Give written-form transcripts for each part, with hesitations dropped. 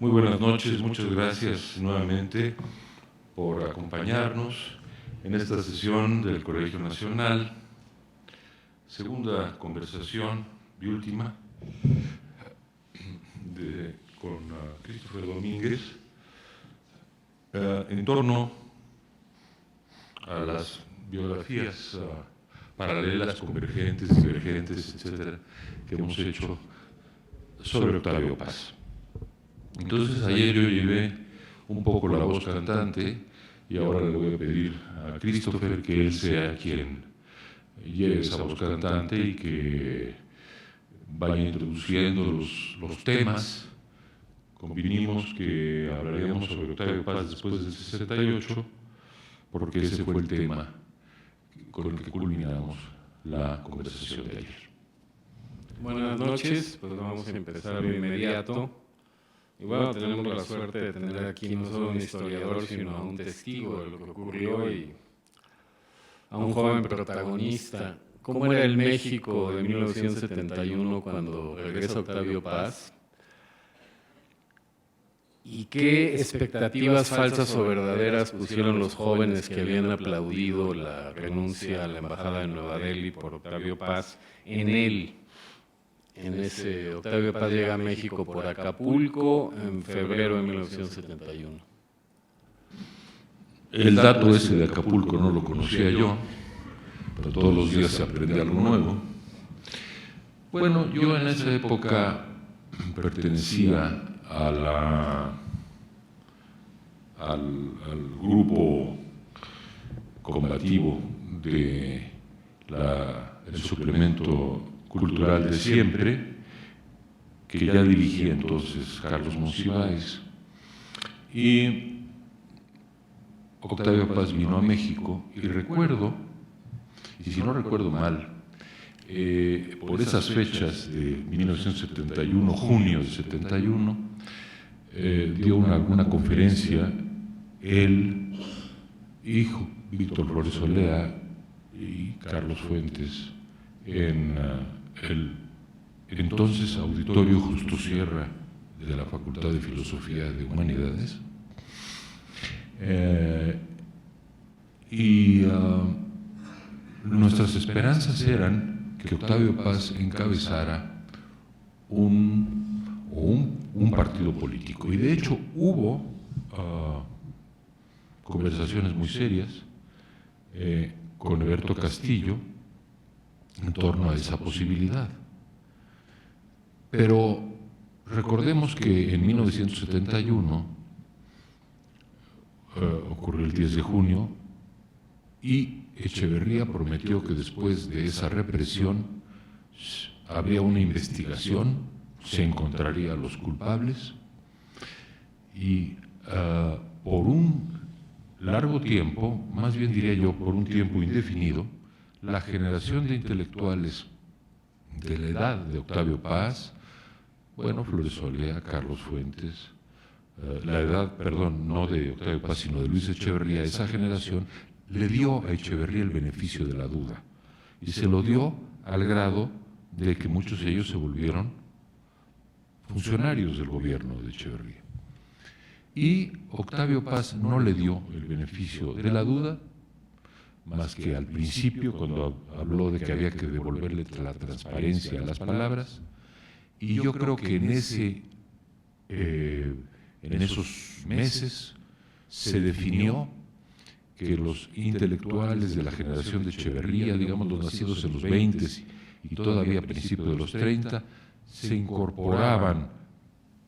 Muy buenas noches, muchas gracias nuevamente por acompañarnos en esta sesión del Colegio Nacional, segunda conversación y última con Christopher Domínguez en torno a las biografías paralelas, convergentes, divergentes, etcétera, que hemos hecho sobre Octavio Paz. Entonces, ayer yo llevé un poco la voz cantante y ahora le voy a pedir a Christopher que él sea quien lleve esa voz cantante y que vaya introduciendo los temas. Convinimos que hablaríamos sobre Octavio Paz después del 68, porque ese fue el tema con el que culminamos la conversación de ayer. Buenas noches, pues vamos a empezar de inmediato. Y bueno, tenemos la suerte de tener aquí no solo un historiador, sino a un testigo de lo que ocurrió y a un joven protagonista. ¿Cómo era el México de 1971 cuando regresa Octavio Paz? ¿Y qué expectativas falsas o verdaderas pusieron los jóvenes que habían aplaudido la renuncia a la embajada de Nueva Delhi por Octavio Paz en él? En ese Octavio Paz llega a México por Acapulco en febrero de 1971. El dato ese de Acapulco no lo conocía yo, pero todos los días se aprende algo nuevo. Bueno, yo en esa época pertenecía al grupo combativo del suplemento cultural de siempre, que ya dirigía entonces Carlos Monsiváis, y Octavio Paz vino a México, y recuerdo, y si no recuerdo mal, por esas fechas de 1971, junio de 71, dio alguna conferencia, él, hijo, Víctor Flores Olea y Carlos Fuentes, en el entonces Auditorio Justo Sierra de la Facultad de Filosofía de Humanidades, nuestras esperanzas eran que Octavio Paz encabezara un partido político, y de hecho hubo conversaciones muy serias con Eberto Castillo en torno a esa posibilidad. Pero recordemos que en 1971 ocurrió el 10 de junio y Echeverría prometió que después de esa represión habría una investigación, se encontraría a los culpables y por un largo tiempo, más bien diría yo por un tiempo indefinido, la generación de intelectuales de la edad de Octavio Paz, bueno, Flores Olea, Carlos Fuentes, la edad, perdón, no de Octavio Paz, sino de Luis Echeverría, esa generación le dio a Echeverría el beneficio de la duda, y se lo dio al grado de que muchos de ellos se volvieron funcionarios del gobierno de Echeverría. Y Octavio Paz no le dio el beneficio de la duda, más que al principio, cuando habló de que había que devolverle la transparencia a las palabras, y yo creo que en esos meses se definió que los intelectuales de la generación de Echeverría, digamos los nacidos en los 20 y todavía a principios de los 30, se incorporaban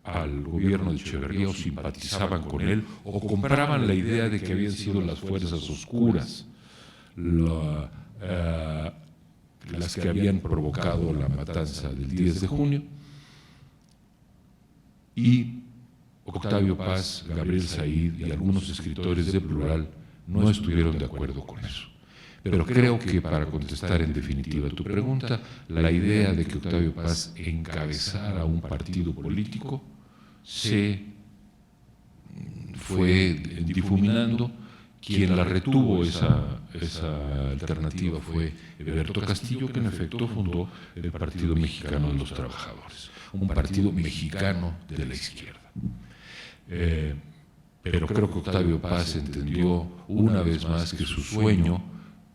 al gobierno de Echeverría o simpatizaban con él o compraban la idea de que habían sido las fuerzas oscuras las que habían provocado la matanza del 10 de junio, y Octavio Paz, Gabriel Said y algunos escritores de Plural no estuvieron de acuerdo con eso. Pero creo que, para contestar en definitiva tu pregunta, la idea de que Octavio Paz encabezara un partido político se fue difuminando. Quien la retuvo esa alternativa fue Eberto Castillo, que en efecto fundó el Partido Mexicano de los Trabajadores, un partido mexicano de la izquierda. Pero creo que Octavio Paz entendió una vez más que su sueño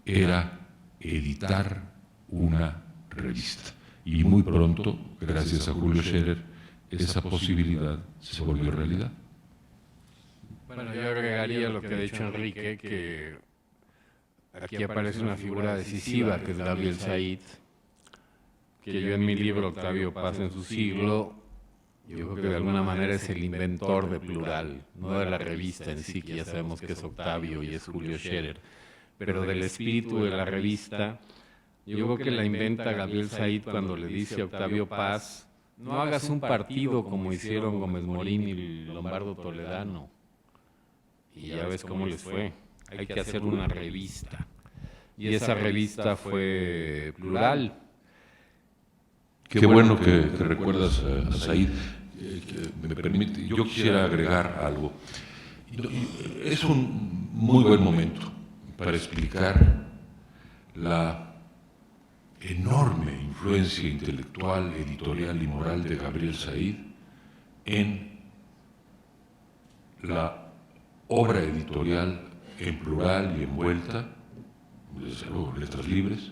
era editar una revista. Y muy pronto, gracias a Julio Scherer, esa posibilidad se volvió realidad. Bueno, yo agregaría lo que ha dicho Enrique, que aquí aparece una figura decisiva, que es Gabriel Said, que yo en mi libro Octavio Paz en su siglo, yo creo que de alguna manera es el inventor de Plural, no de la revista en sí, que ya sabemos que es Octavio y es Julio Scherer, pero del espíritu de la revista. Yo creo que la inventa Gabriel Said cuando le dice a Octavio Paz: no hagas un partido como hicieron Gómez Morín y Lombardo Toledano. Y ya ves cómo les fue. Hay que hacer una revista. Y esa revista fue Plural. Qué bueno que recuerdas a Said. Me permite, yo quisiera agregar algo. Es un muy buen momento para explicar la enorme influencia intelectual, editorial y moral de Gabriel Said en la obra editorial en Plural y envuelta, desde luego Letras Libres,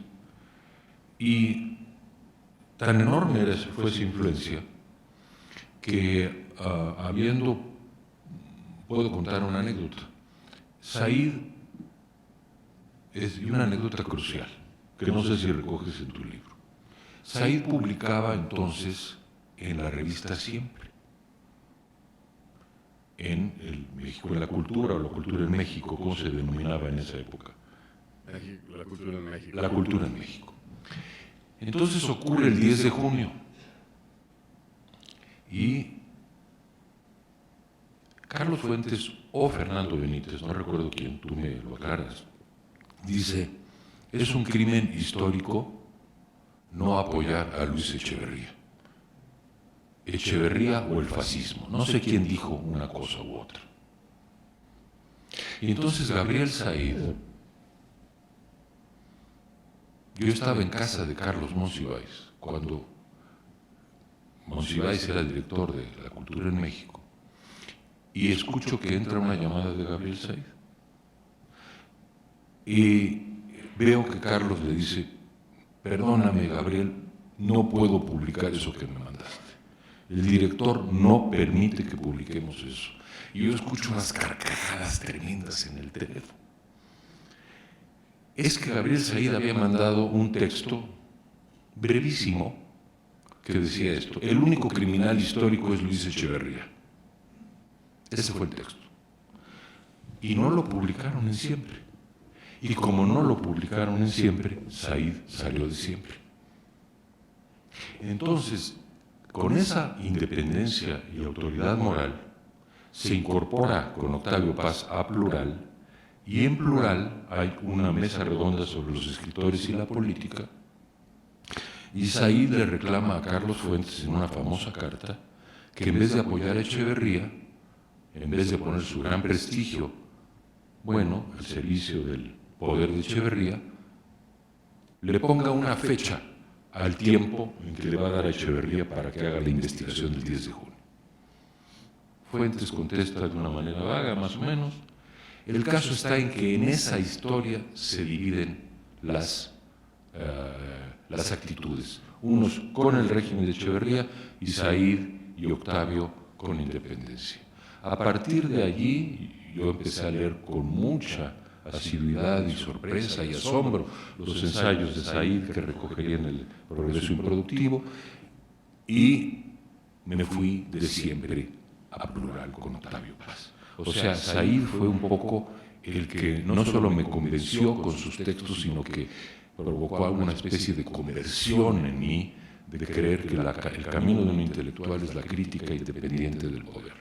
y tan enorme fue esa influencia que puedo contar una anécdota. Said y una anécdota crucial, que no sé si recoges en tu libro. Said publicaba entonces en la revista Siempre, en el México en la cultura, o la cultura en México, como se denominaba en esa época. La cultura en México. La cultura en México. Entonces ocurre el 10 de junio y Carlos Fuentes o Fernando Benítez, no recuerdo quién, tú me lo aclaras, dice: es un crimen histórico no apoyar a Luis Echeverría. Echeverría o el fascismo, no sé quién dijo una cosa u otra. Y entonces Gabriel Said, yo estaba en casa de Carlos Monsiváis cuando Monsiváis era el director de la cultura en México, y escucho que entra una llamada de Gabriel Said y veo que Carlos le dice: perdóname, Gabriel, no puedo publicar eso que me mandaste. El director no permite que publiquemos eso. Y yo escucho unas carcajadas tremendas en el teléfono. Es que Gabriel Said había mandado un texto brevísimo que decía esto: el único criminal histórico es Luis Echeverría. Ese fue el texto. Y no lo publicaron en Siempre. Y como no lo publicaron en Siempre, Said salió de Siempre. Entonces, con esa independencia y autoridad moral, se incorpora con Octavio Paz a Plural, y en Plural hay una mesa redonda sobre los escritores y la política, y Said le reclama a Carlos Fuentes en una famosa carta que en vez de apoyar a Echeverría, en vez de poner su gran prestigio, al servicio del poder de Echeverría, le ponga una fecha al tiempo en que le va a dar a Echeverría para que haga la investigación del 10 de junio. Fuentes contesta de una manera vaga, más o menos. El caso está en que en esa historia se dividen las actitudes. Unos con el régimen de Echeverría y Said y Octavio con independencia. A partir de allí yo empecé a leer con mucha asiduidad y sorpresa y asombro los ensayos de Said que recogerían el progreso improductivo, y me fui de Siempre a Plural con Octavio Paz. O sea, Said fue un poco el que no solo me convenció con sus textos, sino que provocó alguna especie de conversión en mí, de creer que el camino de un intelectual es la crítica independiente del poder.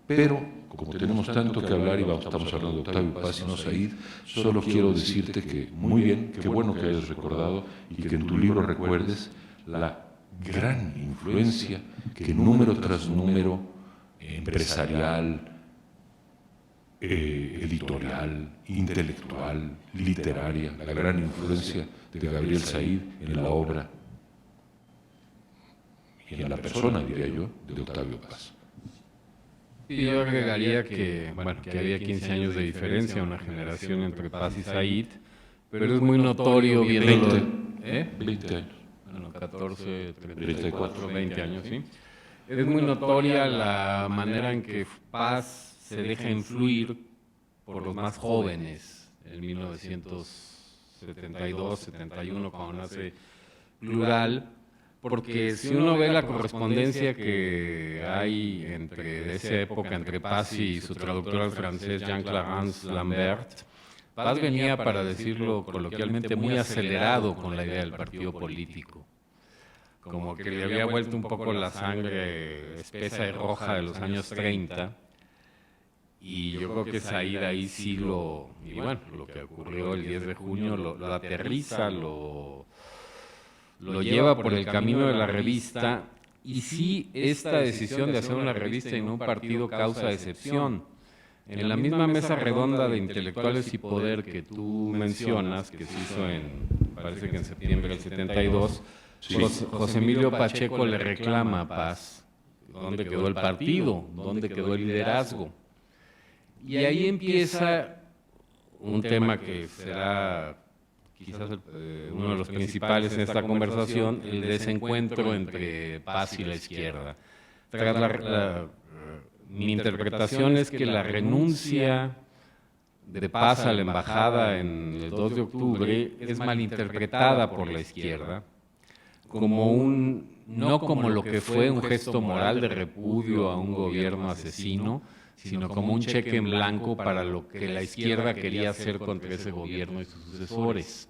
Pero, como tenemos tanto que hablar y estamos hablando de Octavio Paz y no Said, solo quiero decirte que, muy bien, qué bueno que hayas recordado y que en tu libro recuerdes la gran influencia que número tras número, empresarial, editorial, intelectual, literaria, la gran influencia de Gabriel Said en la obra y en la persona, diría yo, de Octavio Paz. Y yo agregaría que, bueno, que había 15 años de diferencia, una generación entre Paz y Said, pero es muy notorio viéndolo... 20 años. Bueno, 14, 34, 20 años, ¿sí? Es muy notoria la manera en que Paz se deja influir por los más jóvenes en 1972, 71, cuando nace Plural, porque si uno ve la correspondencia que hay de esa época entre Paz y su traductor al francés Jean-Clarence Lambert, Paz venía, para decirlo coloquialmente, muy acelerado con la idea del partido político. Como que le había vuelto un poco la sangre espesa y roja de los años 30. Y yo creo que Said ahí sí lo... Y bueno, lo que ocurrió el 10 de junio lo aterriza, lo lleva por el camino de la revista. Y sí, esta decisión de hacer una revista y no un partido causa excepción. En la misma mesa redonda de intelectuales y poder que tú mencionas, que se hizo parece que en septiembre del 72, sí. José Emilio Pacheco le reclama a Paz dónde quedó el partido, dónde quedó el liderazgo. Y ahí empieza un tema que será quizás uno de los principales en esta conversación, el desencuentro entre Paz y la izquierda. Mi interpretación es que la renuncia de Paz a la embajada en el 2 de octubre es malinterpretada por la izquierda como no como lo que fue un gesto moral de repudio a un gobierno asesino, sino como un cheque en blanco para lo que la izquierda quería hacer contra ese gobierno y sus sucesores.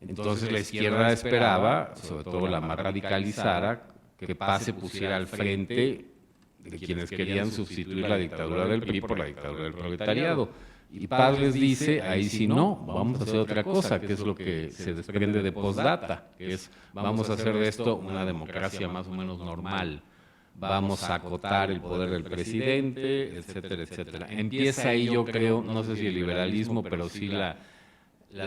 Entonces la izquierda esperaba, sobre todo la más radicalizada, que Paz se pusiera al frente de quienes querían sustituir la dictadura del PRI por la dictadura del proletariado. Y Paz les dice, ahí sí no, vamos a hacer otra cosa, que es lo que se desprende de Postdata, que es, vamos a hacer de esto una democracia más o menos normal, vamos a acotar el poder del presidente, etcétera, etcétera. Empieza ahí, yo creo, no sé si el liberalismo, pero sí la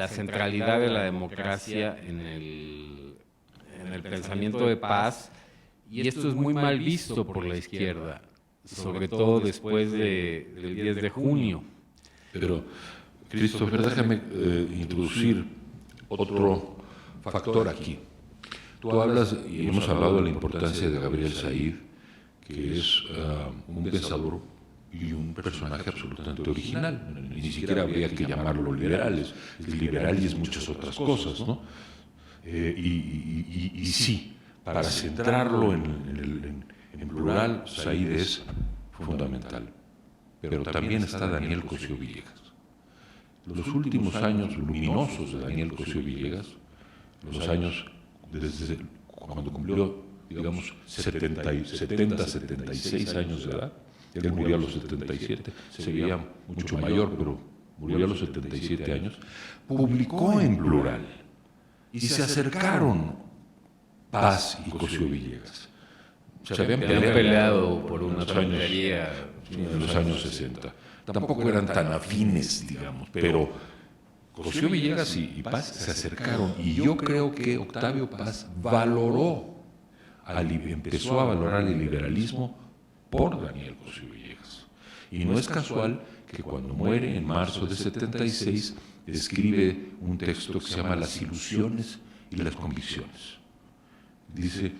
centralidad de la democracia en el pensamiento de Paz. Y esto es muy mal visto por la izquierda, sobre todo después del 10 de junio. Pero, Christopher, déjame introducir otro factor aquí. Tú hablas, y hemos hablado de la importancia de Gabriel Said, que es un pensador y un personaje absolutamente original. Ni siquiera habría que llamarlo liberal, es liberal y es muchas otras cosas, ¿no? Y sí, para centrarlo en plural, Said es fundamental. Pero también está Daniel Cosío Villegas. Los últimos años luminosos de Daniel Cosío Villegas, los años desde cuando cumplió, digamos, 76 años de edad, él murió a los 77, se veía mucho mayor, pero murió a los 77 años, publicó en plural y se acercaron Paz y Cosío Villegas. Se habían peleado por una tontería en los años 60. Tampoco eran tan afines, digamos, pero Cosío Villegas y Paz se acercaron y yo creo que Octavio Paz empezó a valorar el liberalismo por Daniel Cosío Villegas. Y no es casual que cuando muere en marzo de 76 escribe un texto que se llama Las ilusiones y las convicciones. Dice,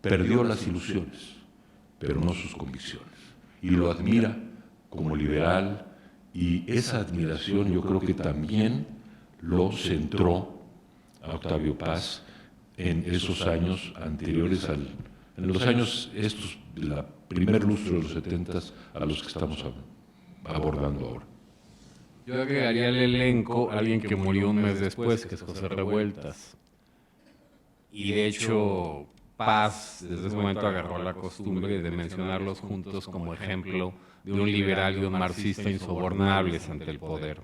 perdió las ilusiones, pero no sus convicciones. Y lo admira como liberal, y esa admiración yo creo que también lo centró a Octavio Paz en esos años anteriores en los años estos, la primer lustro de los 70 a los que estamos abordando ahora. Yo agregaría al elenco a alguien que murió un mes después, que es José Revueltas. Y de hecho, Paz desde ese momento agarró la costumbre de mencionarlos juntos como ejemplo de un liberal y un marxista insobornables ante el poder.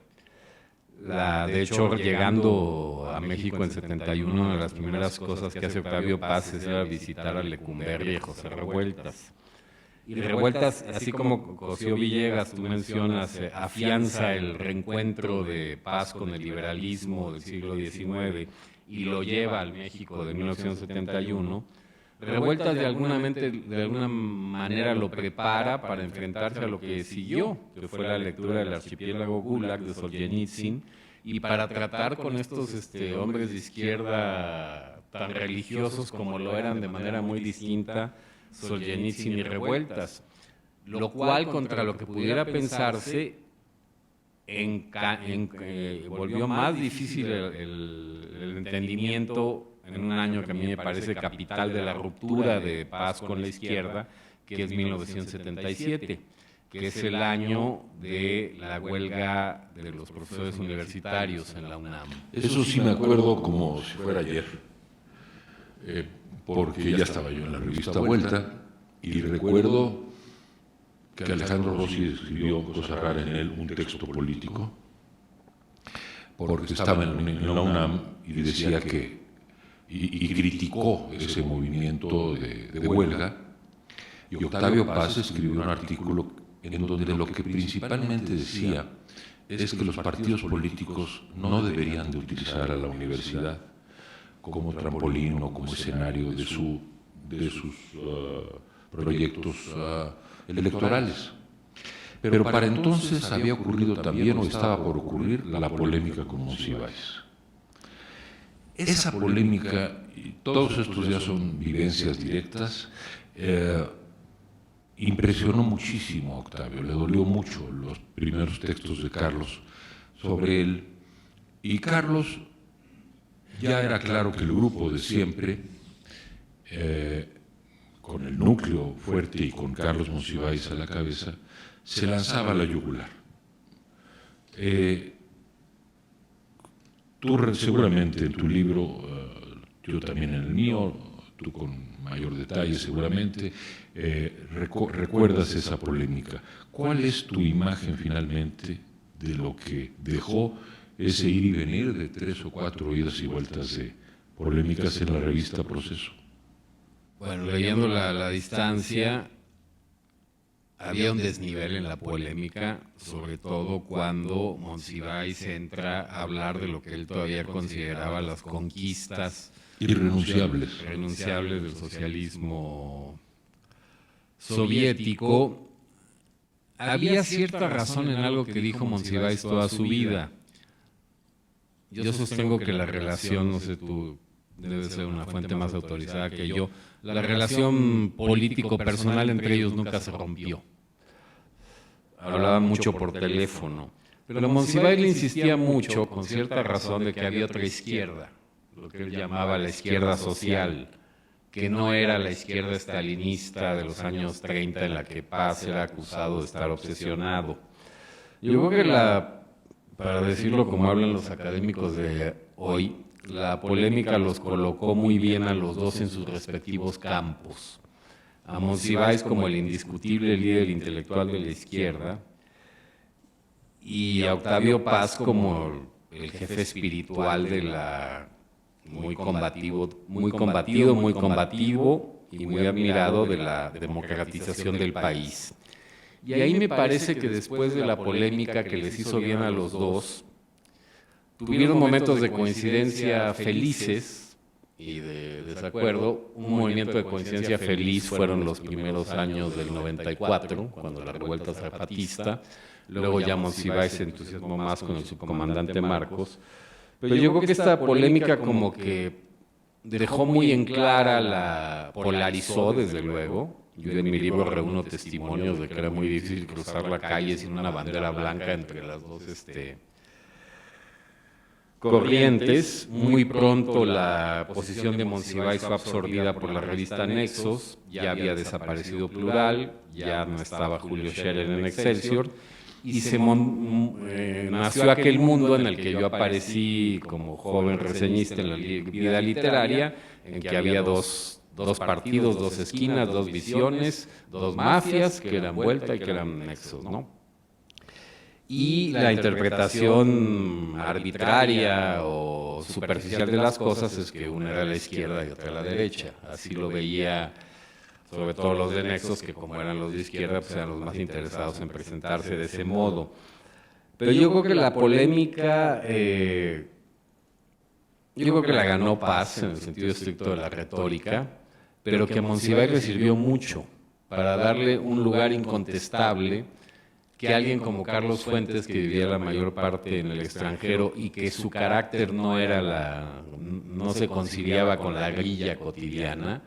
De hecho, llegando a México en 71, una de las primeras cosas que hace Octavio Paz es ir a visitar a Lecumberri y a José Revueltas. Y Revueltas, así como Cosío Villegas, tú mencionas, afianza el reencuentro de Paz con el liberalismo del siglo XIX y lo lleva al México de 1971. Revueltas de alguna manera lo prepara para enfrentarse a lo que siguió, que fue la lectura del Archipiélago Gulag de Solzhenitsyn, y para tratar con estos hombres de izquierda tan religiosos como lo eran de manera muy distinta Solzhenitsyn y Revueltas, lo cual contra lo que pudiera pensarse volvió más difícil el entendimiento en un año que a mí me parece capital de la ruptura de paz con la izquierda, que es 1977, que es el año de la huelga de los profesores universitarios en la UNAM. Eso sí me acuerdo como si fuera ayer, porque ya estaba yo en la revista Vuelta y recuerdo que Alejandro Rossi escribió Cosa Rara en él, un texto político, porque estaba en la UNAM y decía que y criticó ese movimiento de huelga, y Octavio Paz escribió un artículo en donde lo que principalmente decía es que los partidos políticos no deberían de utilizar a la universidad como trampolín o como escenario de sus proyectos electorales. Pero para entonces había ocurrido también, o estaba por ocurrir, la polémica con Monsiváis. Esa polémica, y todos estos ya son vivencias directas, impresionó muchísimo a Octavio, le dolió mucho los primeros textos de Carlos sobre él, y Carlos ya era claro que el grupo de siempre, con el núcleo fuerte y con Carlos Monsiváis a la cabeza, se lanzaba a la yugular. Tú seguramente en tu libro, yo también en el mío, tú con mayor detalle seguramente, recuerdas esa polémica. ¿Cuál es tu imagen finalmente de lo que dejó ese ir y venir de 3 o 4 idas y vueltas de polémicas en la revista Proceso? Bueno, leyendo la distancia, había un desnivel en la polémica, sobre todo cuando Monsiváis entra a hablar de lo que él todavía consideraba las conquistas irrenunciables del socialismo soviético. Había cierta razón en algo que dijo Monsiváis toda su vida. Yo sostengo que la relación, no sé, tú debes ser una fuente más autorizada que yo, la relación político-personal entre ellos nunca se rompió. Hablaban mucho por teléfono. Pero Monsiváis le insistía mucho, con cierta razón, de que había otra izquierda, lo que él llamaba la izquierda social, que no era la izquierda estalinista de los años 30 en la que Paz era acusado de estar obsesionado. Yo creo que para decirlo como hablan los académicos de hoy, la polémica los colocó muy bien a los dos en sus respectivos campos. A Monsiváis como el indiscutible líder intelectual de la izquierda y a Octavio Paz como el jefe espiritual de la muy combativo y muy admirado de la democratización del país. Y ahí me parece que después de la polémica que les hizo bien a los dos, tuvieron momentos de coincidencia felices y de desacuerdo. Un movimiento de coincidencia feliz fueron los primeros años del 94, cuando la revuelta zapatista. Luego ya Monsiváis se entusiasmó más con el subcomandante Marcos. Pero yo creo que esta polémica como que dejó muy en clara, polarizó desde luego. Yo en mi libro reúno testimonios de que era muy difícil cruzar la calle sin una bandera blanca entre las dos corrientes. Muy pronto la posición de Monsiváis fue absorbida por la revista Nexos, ya había desaparecido Plural, ya no estaba Julio Scherer en Excelsior, y nació aquel mundo en el que yo aparecí como joven reseñista en la vida literaria, en que había dos partidos, dos esquinas, dos visiones, dos mafias, que eran Vuelta y que eran Nexos, ¿no? Y la interpretación arbitraria o superficial de las cosas es que una era la izquierda y otra la derecha. Así lo veía, sobre todo los de Nexos, que como eran los de izquierda, pues eran los más interesados en presentarse de ese modo. Pero yo creo que la polémica, yo creo que la ganó Paz en el sentido estricto de la retórica. pero que a Monsiváis le sirvió mucho para darle un lugar incontestable que alguien como Carlos Fuentes, que vivía la mayor parte en el extranjero y que su carácter no se conciliaba con la grilla cotidiana,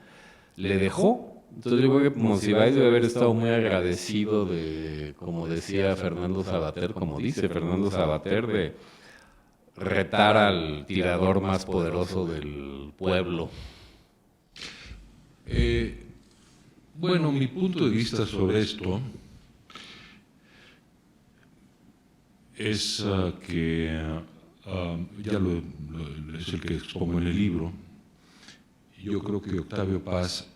le dejó. Entonces yo creo que Monsiváis debe haber estado muy agradecido de, como decía Fernando Savater, como dice Fernando Savater, de retar al tirador más poderoso del pueblo. Bueno, mi punto de vista sobre esto es es el que expongo en el libro. Yo creo que Octavio Paz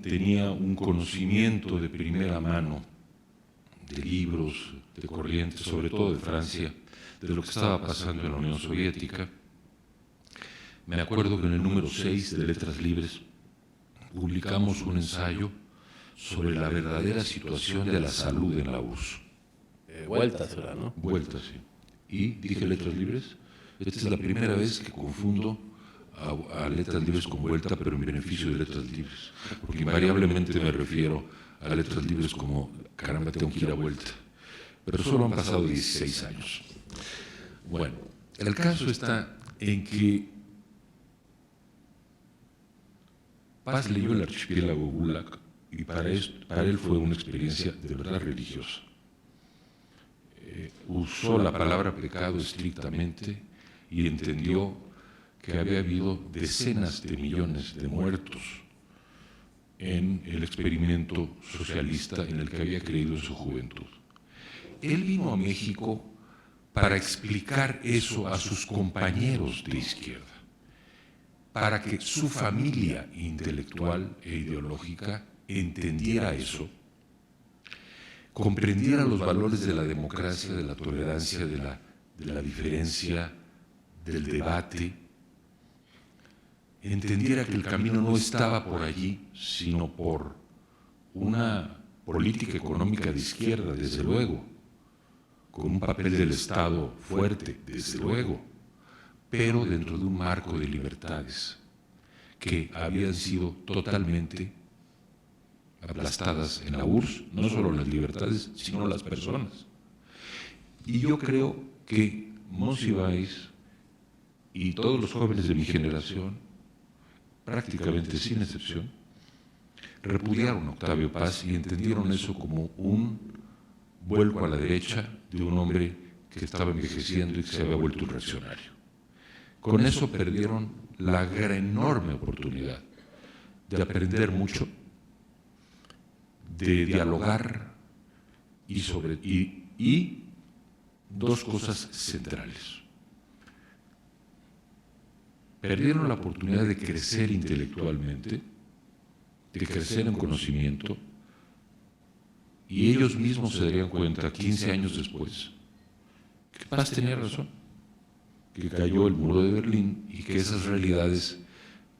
tenía un conocimiento de primera mano de libros, de corrientes, sobre todo de Francia, de lo que estaba pasando en la Unión Soviética. Me acuerdo que en el número 6 de Letras Libres publicamos un ensayo sobre la verdadera situación de la salud en la URSS. Vueltas, ¿verdad, no? Vueltas, sí. Y dije Letras Libres. Esta es la primera vez que confundo a Letras Libres con Vuelta, pero en beneficio de Letras Libres. Porque invariablemente me refiero a Letras Libres como, caramba, tengo que ir a Vuelta. Pero solo han pasado 16 años. Bueno, el caso está en que Paz leyó El archipiélago Gulag y para él fue una experiencia de verdad religiosa. Usó la palabra pecado estrictamente y entendió que había habido decenas de millones de muertos en el experimento socialista en el que había creído en su juventud. Él vino a México para explicar eso a sus compañeros de izquierda, para que su familia intelectual e ideológica entendiera eso, comprendiera los valores de la democracia, de la tolerancia, de la diferencia, del debate, entendiera que el camino no estaba por allí, sino por una política económica de izquierda, desde luego, con un papel del Estado fuerte, desde luego, pero dentro de un marco de libertades que habían sido totalmente aplastadas en la URSS, no solo las libertades, sino las personas. Y yo creo que Monsiváis y todos los jóvenes de mi generación, prácticamente sin excepción, repudiaron a Octavio Paz y entendieron eso como un vuelco a la derecha de un hombre que estaba envejeciendo y que se había vuelto un reaccionario. Con eso perdieron la enorme oportunidad de aprender mucho, de dialogar y dos cosas centrales. Perdieron la oportunidad de crecer intelectualmente, de crecer en conocimiento, y ellos mismos se darían cuenta 15 años después que Paz tenía razón, que cayó el muro de Berlín y que esas realidades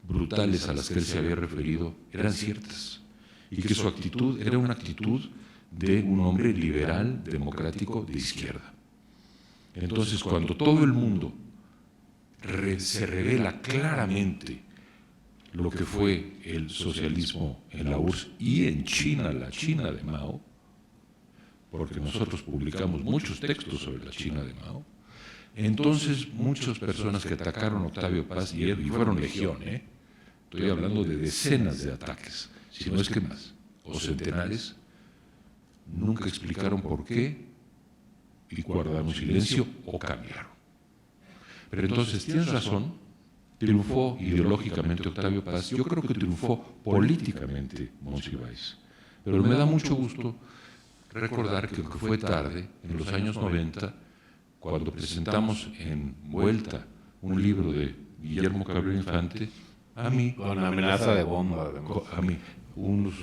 brutales a las que él se había referido eran ciertas, y que su actitud era una actitud de un hombre liberal, democrático, de izquierda. Entonces, cuando todo el mundo se revela claramente lo que fue el socialismo en la URSS y en China, la China de Mao, porque nosotros publicamos muchos textos sobre la China de Mao, entonces muchas personas que atacaron a Octavio Paz, y fueron legión, estoy hablando de decenas de ataques, si no es que más, o centenares, nunca explicaron por qué y guardaron silencio o cambiaron. Pero entonces tienes razón, triunfó ideológicamente Octavio Paz, yo creo que triunfó políticamente Monsiváis, pero me da mucho gusto recordar que fue tarde, en los años 90, cuando presentamos en Vuelta un libro de Guillermo Cabrera Infante, a mí, con amenaza de bomba, a mí, unos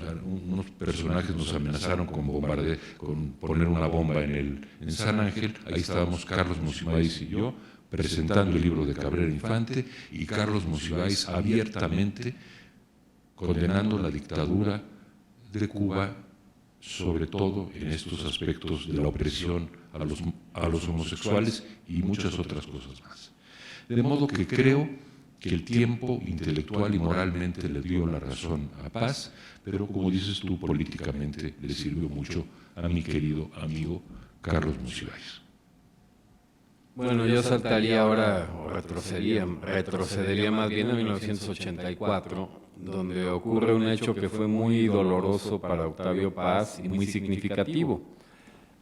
personajes nos amenazaron con poner una bomba en San Ángel. Ahí estábamos Carlos Monsiváis y yo presentando el libro de Cabrera Infante, y Carlos Monsiváis abiertamente condenando la dictadura de Cuba, sobre todo en estos aspectos de la opresión a los homosexuales y muchas otras cosas más. De modo que creo que el tiempo intelectual y moralmente le dio la razón a Paz, pero como dices tú, políticamente le sirvió mucho a mi querido amigo Carlos Monsiváis. Bueno, yo saltaría ahora, o retrocedería más bien a 1984, donde ocurre un hecho que fue muy doloroso para Octavio Paz y muy significativo,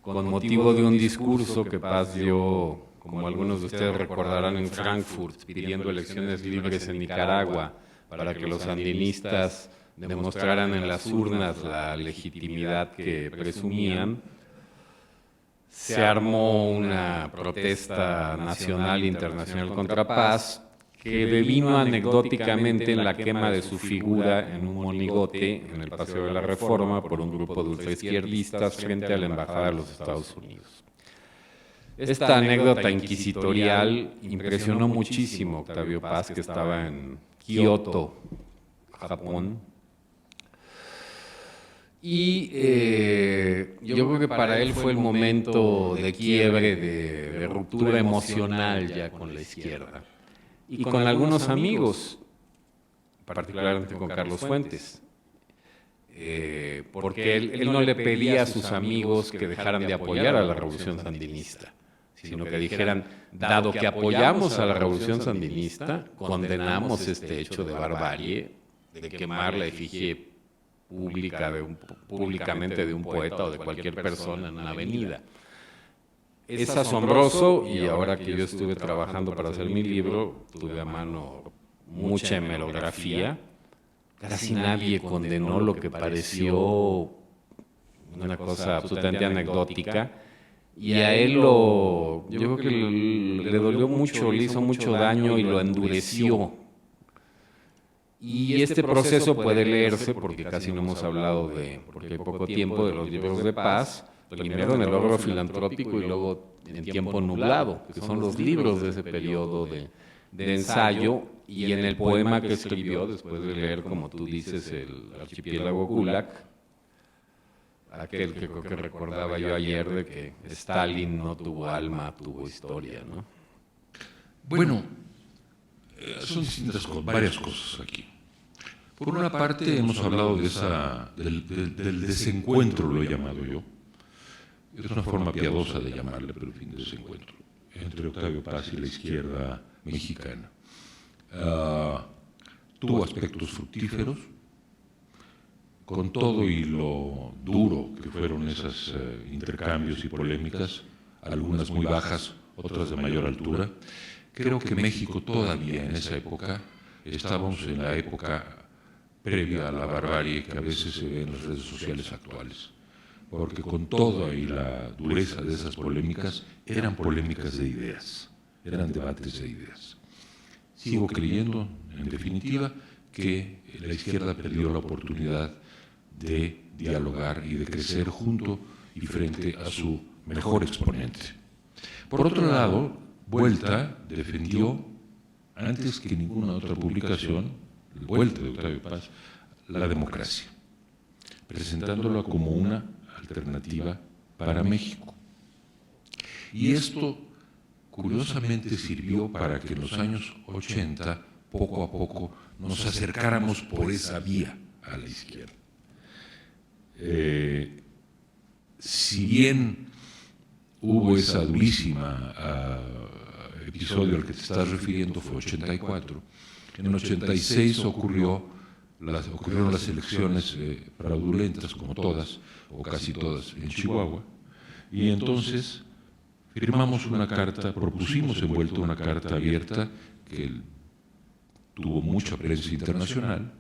con motivo de un discurso que Paz dio, como algunos de ustedes recordarán, en Frankfurt, pidiendo elecciones libres en Nicaragua para que los sandinistas demostraran en las urnas la legitimidad que presumían. Se armó una protesta nacional e internacional contra Paz, que devino anecdóticamente en la quema de su figura en un monigote en el Paseo de la Reforma por un grupo de ultraizquierdistas frente a la Embajada de los Estados Unidos. Esta anécdota inquisitorial impresionó muchísimo a Octavio Paz, que estaba en Kioto, Japón. Y yo creo que para él fue el momento de quiebre, de ruptura emocional ya con la izquierda. Y con algunos amigos, particularmente con Carlos Fuentes. Porque él no le pedía a sus amigos que dejaran de apoyar a la revolución sandinista, sino que dijeran, dado que apoyamos a la revolución sandinista, condenamos este hecho de barbarie, de quemar la efigie públicamente de un poeta o de cualquier persona en una avenida. Es asombroso, y ahora que yo estuve trabajando para hacer mi libro, tuve a mano mucha hemerografía. Casi nadie condenó lo que pareció una cosa absolutamente anecdótica, y a él yo creo que le dolió mucho, le hizo mucho daño y lo endureció. Y este proceso puede leerse, porque casi no hemos hablado porque hay poco tiempo, de los libros de Paz, primero en El Logro Filantrópico y luego en Tiempo Nublado, que son los libros de ese periodo de ensayo, y en el poema que escribió después de leer, como tú dices, el Archipiélago Gulag, aquel que creo que recordaba yo ayer, de que Stalin no tuvo alma, tuvo historia, ¿no? Bueno, son varias cosas aquí. Por una parte hemos hablado del desencuentro, lo he llamado yo. Es una forma piadosa de llamarle, pero en fin, desencuentro entre Octavio Paz y la izquierda mexicana. Tuvo aspectos fructíferos, con todo y lo duro que fueron esos intercambios y polémicas, algunas muy bajas, otras de mayor altura. Creo que México todavía en esa época, estábamos en la época previa a la barbarie que a veces se ve en las redes sociales actuales, porque con toda y la dureza de esas polémicas, eran polémicas de ideas, eran debates de ideas. Sigo creyendo, en definitiva, que la izquierda perdió la oportunidad de dialogar y de crecer junto y frente a su mejor exponente. Por otro lado, Vuelta defendió, antes que ninguna otra publicación, Vuelta de Octavio Paz, la democracia, presentándola como una alternativa para México. Y esto, curiosamente, sirvió para que en los años 80, poco a poco, nos acercáramos por esa vía a la izquierda. Si bien hubo esa durísima episodio al que te estás refiriendo, fue 84, en 86 ocurrieron las elecciones fraudulentas, como todas, o casi todas, en Chihuahua, y entonces firmamos una carta, propusimos envuelto una carta abierta que tuvo mucha prensa internacional,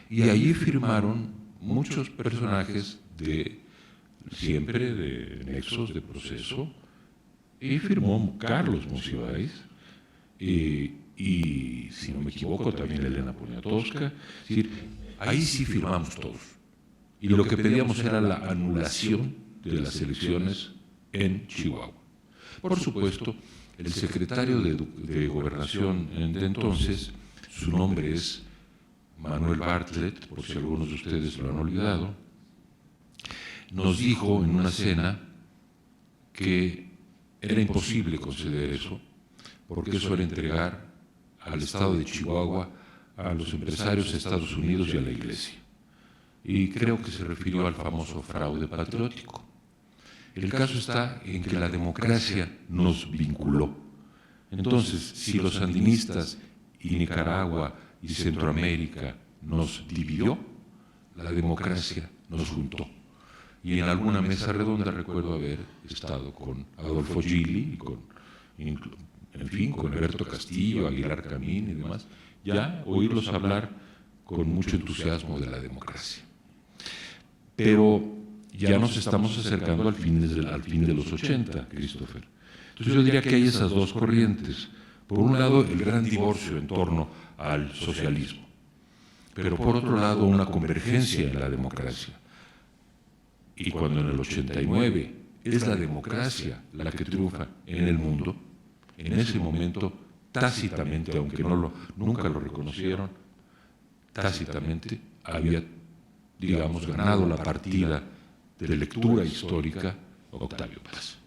y allí firmaron muchos personajes siempre de nexos de proceso, y firmó Carlos Monsiváis, y si no me equivoco también Elena Poniatowska. Es decir, ahí sí firmamos todos, y lo que pedíamos era la anulación de las elecciones en Chihuahua. Por supuesto, el secretario de Gobernación de entonces, su nombre es Manuel Bartlett, por si algunos de ustedes lo han olvidado, nos dijo en una cena que era imposible conceder eso, porque eso era entregar al estado de Chihuahua, a los empresarios de Estados Unidos y a la Iglesia. Y creo que se refirió al famoso fraude patriótico. El caso está en que la democracia nos vinculó. Entonces, si los sandinistas y Nicaragua y Centroamérica nos dividió, la democracia nos juntó. Y en alguna mesa redonda recuerdo haber estado con Adolfo Gili y con Alberto Castillo, Aguilar Camín y demás, ya oírlos hablar con mucho entusiasmo de la democracia. Pero ya nos estamos acercando al fin de los 80, Christopher. Entonces yo diría que hay esas dos corrientes. Por un lado, el gran divorcio en torno al socialismo, pero por otro lado, una convergencia en la democracia. Y cuando en el 89 es la democracia la que triunfa en el mundo, en ese momento, tácitamente, aunque nunca lo reconocieron, tácitamente había, digamos, ganado la partida de lectura histórica Octavio Paz.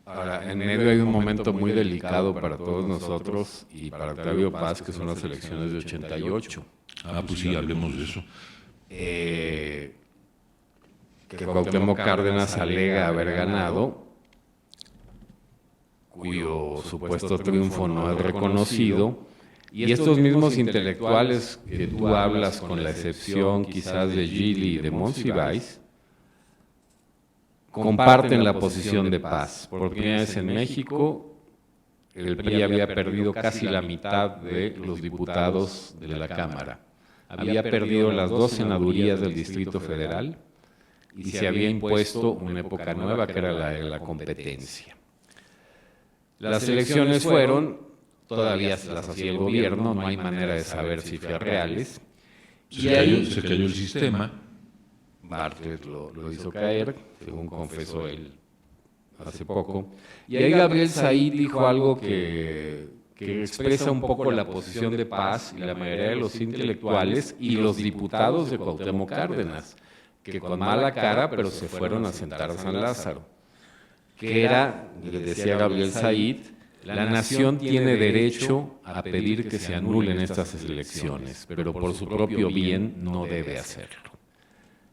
Ahora, en medio hay un momento muy delicado para todos nosotros y para Octavio Paz, que son las elecciones de 88. Pues sí, hablemos de eso. Que Cuauhtémoc Cárdenas alega haber ganado, cuyo supuesto triunfo no es reconocido, y estos mismos intelectuales que tú hablas, con la excepción quizás de Gili y de Monsiváis, comparten la posición de Paz. Por primera vez en México, el PRI había perdido casi la mitad de los diputados de la Cámara. Había perdido las 2 senadurías del Distrito Federal y se había impuesto una época nueva que era la de la competencia. Las elecciones fueron, todavía las hacía el gobierno, no hay manera de saber cifras reales. Se cayó el sistema. Bartlett lo hizo caer, según confesó él hace poco. Y ahí Gabriel Said dijo algo que expresa un poco la posición de Paz y la mayoría de los intelectuales y los diputados de Cuauhtémoc Cárdenas, que con mala cara, pero se fueron a sentar a San Lázaro. Que era, le decía Gabriel Said, la nación tiene derecho a pedir que se anulen estas elecciones, pero por su propio bien no debe hacerlo.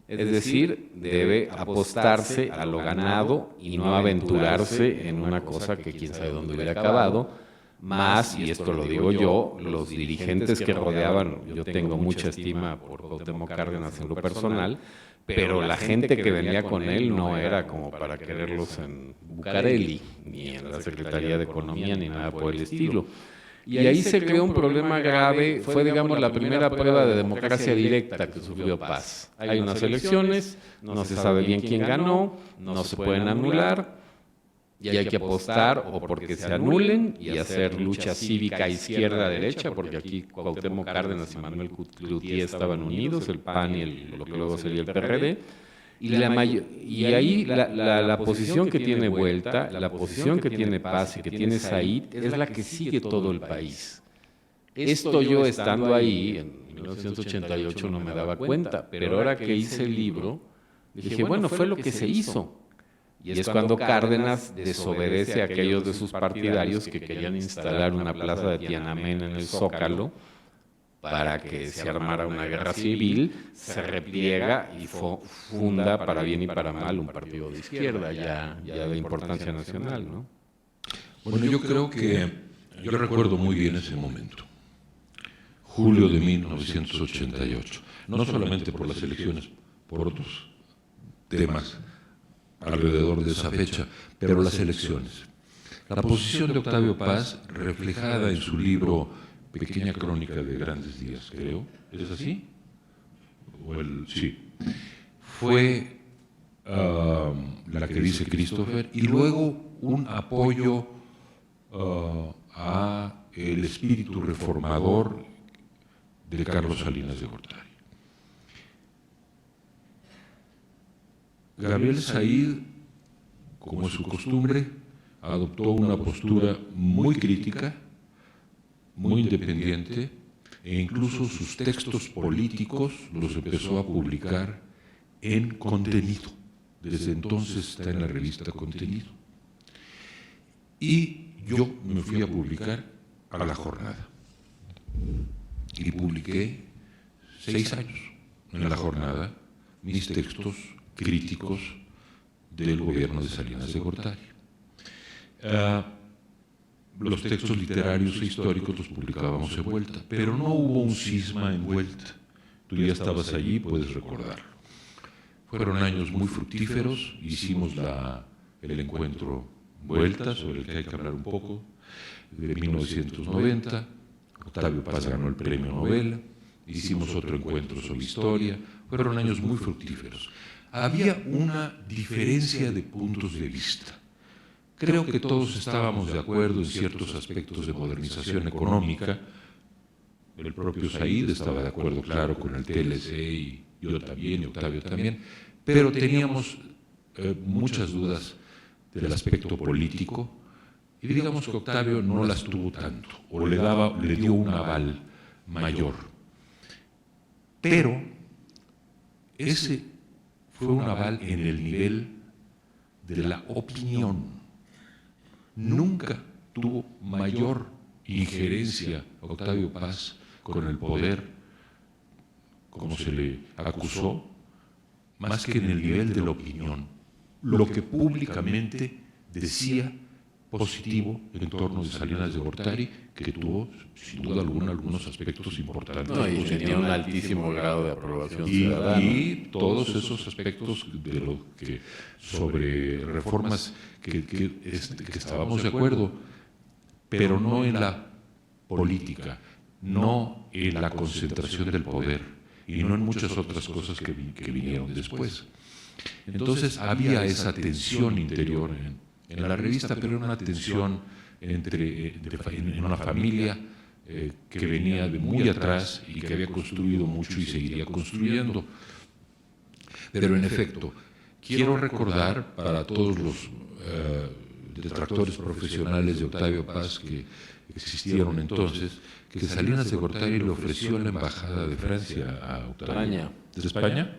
Es decir, debe apostarse a lo ganado y no aventurarse en una cosa que quién sabe dónde hubiera acabado, más, y esto lo digo yo, los dirigentes que rodeaban, yo tengo mucha estima por Cuauhtémoc Cárdenas en lo personal, pero la gente que venía con él no era como para quererlos en Bucareli, ni en la Secretaría de Economía, ni nada por el estilo. Y ahí se creó un problema grave, fue, digamos, la primera prueba de democracia directa que sufrió Paz. Hay unas elecciones, no se sabe bien quién ganó, no se pueden anular, y hay que apostar o porque se anulen y hacer lucha cívica izquierda-derecha, porque aquí Cuauhtémoc Cárdenas y Manuel Cloutier estaban unidos, el PAN y lo que luego sería el PRD, y ahí la posición que tiene Vuelta, la posición que tiene Paz y que tiene Said es la que sigue todo el país. Esto yo estando ahí en 1988 no me daba cuenta, pero ahora que hice el libro, dije, bueno, fue lo que se hizo. Y es cuando Cárdenas desobedece a aquellos de sus partidarios que querían instalar una plaza de Tiananmen en el Zócalo para que se armara una guerra civil, se repliega y funda, para bien y para mal, un partido de izquierda ya de importancia nacional, ¿no? Bueno, yo recuerdo muy bien ese momento, julio de 1988, no solamente por las elecciones, por otros temas alrededor de esa fecha, pero las elecciones. La posición de Octavio Paz, reflejada en su libro Pequeña Crónica de Grandes Días, creo, ¿es así? Sí. Fue la que dice Christopher, y luego un apoyo a el espíritu reformador de Carlos Salinas de Gortari. Gabriel Said, como es su costumbre, adoptó una postura muy crítica, muy independiente, e incluso sus textos políticos los empezó a publicar en Contenido. Desde entonces está en la revista Contenido. Y yo me fui a publicar a La Jornada. y publiqué 6 años en La Jornada mis textos críticos del gobierno de Salinas de Gortari. Los textos literarios e históricos los publicábamos en Vuelta, pero no hubo un cisma en Vuelta. Tú ya estabas allí, puedes recordarlo. Fueron años muy fructíferos, hicimos el encuentro Vuelta, sobre el que hay que hablar un poco, de 1990, Octavio Paz ganó el premio Nobel, hicimos otro encuentro sobre historia, fueron años muy fructíferos. Había una diferencia de puntos de vista. Creo que todos estábamos de acuerdo en ciertos aspectos de modernización económica. El propio Said estaba de acuerdo, claro, con el TLC, y yo también, y Octavio también, pero teníamos muchas dudas del aspecto político, y digamos que Octavio no las tuvo tanto, o le dio un aval mayor. Pero ese fue un aval en el nivel de la opinión. Nunca tuvo mayor injerencia Octavio Paz con el poder, como se le acusó, más que en el nivel de la opinión. Lo que públicamente decía positivo en torno de Salinas de Gortari, que tuvo, sin duda alguna, algunos aspectos importantes. No, y tenía un altísimo grado de aprobación ciudadana. Y todos esos aspectos de lo que, sobre reformas que estábamos de acuerdo, pero no en la política, no en la concentración del poder, y no en muchas otras cosas que vinieron después. Entonces había esa tensión interior en la revista, pero era una tensión en una familia que venía de muy atrás y que había construido mucho y seguiría construyendo. Pero en efecto, quiero recordar para todos los detractores profesionales de Octavio Paz que existieron entonces, que Salinas de Gortari le ofreció la embajada de Francia a Octavio. ¿De España?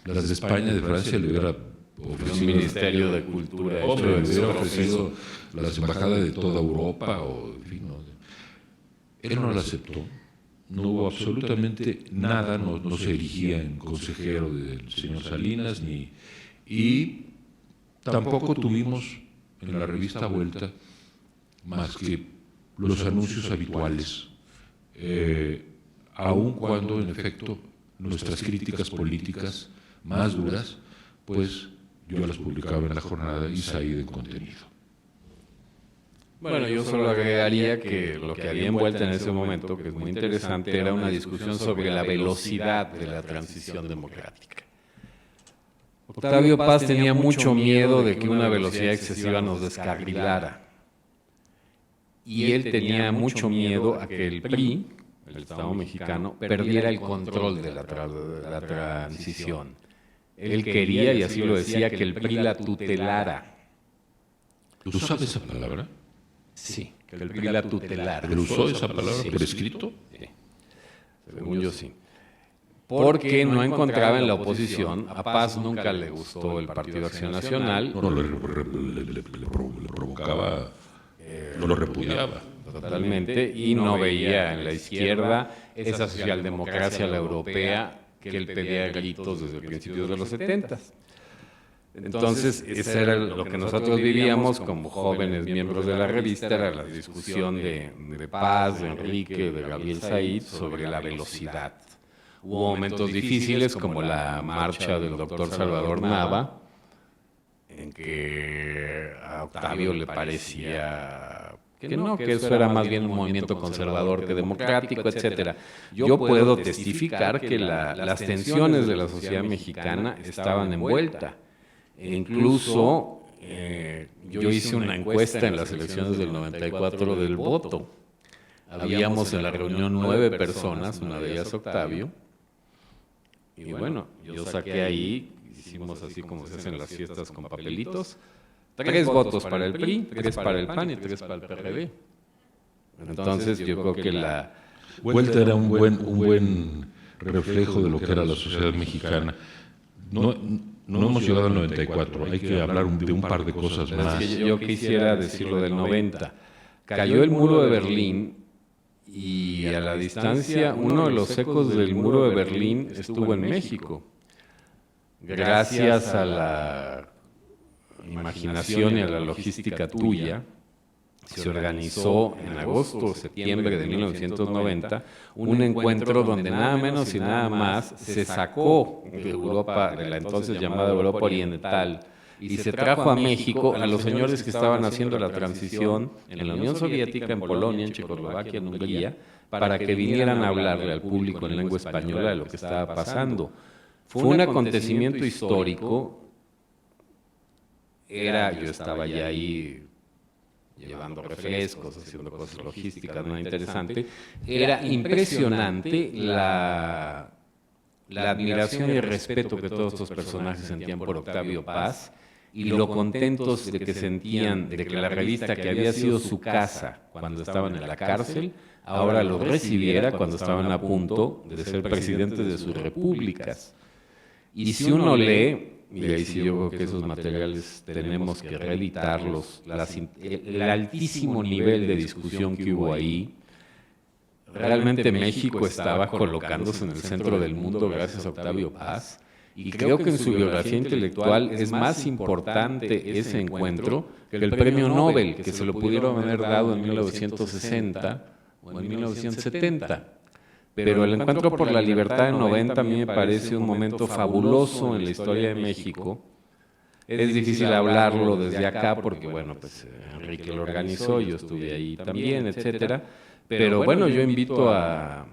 Las de España, de Francia, le hubiera ofrecido un ministerio de cultura. Le hubiera ofrecido las embajadas de toda Europa, o en fin. Él no la aceptó. No hubo absolutamente nada, no se erigía en consejero del señor Salinas, y tampoco tuvimos en la revista Vuelta más que los anuncios habituales, aun cuando en efecto nuestras críticas políticas más duras, pues yo las publicaba en La Jornada y Said en Contenido. Bueno, yo solo agregaría que lo que había envuelta en ese momento, que es muy interesante, era una discusión sobre la velocidad de la transición democrática. Octavio Paz tenía mucho miedo de que una velocidad excesiva nos descarrilara. Y él tenía mucho miedo a que el PRI, el Estado mexicano, perdiera el control de la transición. Él quería, y así lo decía, que el PRI la tutelara. ¿Tú sabes esa palabra? Sí, que el PRI la tutelara. ¿Pero usó esa palabra por escrito? Sí, según yo sí. Porque no encontraba en la oposición, a Paz nunca le gustó el Partido de Acción Nacional. No, le provocaba, lo repudiaba. Totalmente, y no veía en la izquierda esa socialdemocracia, la europea, que él pedía a gritos desde principios de los 70. Entonces, eso era lo que nosotros vivíamos como jóvenes miembros de la revista, era la discusión de Paz, de Enrique, de Gabriel Said sobre la velocidad. Hubo momentos difíciles como la marcha del doctor Salvador Nava, en que a Octavio le parecía que eso era más bien un movimiento conservador que democrático, etcétera. Yo puedo testificar que las tensiones de la sociedad mexicana estaban envueltas. E incluso yo hice una encuesta en las elecciones del 94 del voto. Habíamos en la reunión 9 personas, una de ellas Octavio, y bueno, yo saqué ahí, hicimos así como se hacen las fiestas con papelitos, 3 votos para el PRI, 3 para el PAN y 3 para el PRD. Entonces yo creo que la Vuelta era un buen reflejo de lo que era la sociedad mexicana. No hemos llegado al 94, hay que hablar de un par de cosas más. Es que yo quisiera decir lo del 90. Cayó el muro de Berlín y a la distancia uno de los ecos del muro de Berlín estuvo en México. Gracias a la imaginación y a la logística tuya, se organizó en agosto o septiembre de 1990 un encuentro donde nada menos y nada más se sacó de Europa, de la entonces llamada Europa Oriental, y se trajo a México a los señores que estaban haciendo la transición en la Unión Soviética, en Polonia, en Checoslovaquia, en Hungría, para que vinieran a hablarle al público en lengua española de lo que estaba pasando. Fue un acontecimiento histórico. Yo estaba ya ahí llevando refrescos, haciendo cosas logísticas, muy interesante. Era impresionante la admiración y el respeto que todos estos personajes sentían por Octavio Paz y lo contentos de que sentían de que la revista que había sido su casa cuando estaban en la cárcel, ahora lo recibiera cuando estaban a punto de ser presidentes de sus repúblicas. Y si uno lee, y ahí sí yo creo que esos materiales tenemos que reeditarlos, el altísimo nivel de discusión que hubo ahí, realmente México estaba colocándose en el centro del mundo gracias a Octavio Paz, y creo que en su biografía intelectual es más importante ese encuentro que el premio Nobel, que se lo pudieron haber dado en 1960 o en 1970. Pero el encuentro por la libertad de 90 a mí me parece un momento fabuloso en la historia de México. Es difícil hablarlo desde acá porque, bueno, pues Enrique lo organizó, yo estuve ahí también, etcétera. Pero bueno, yo invito a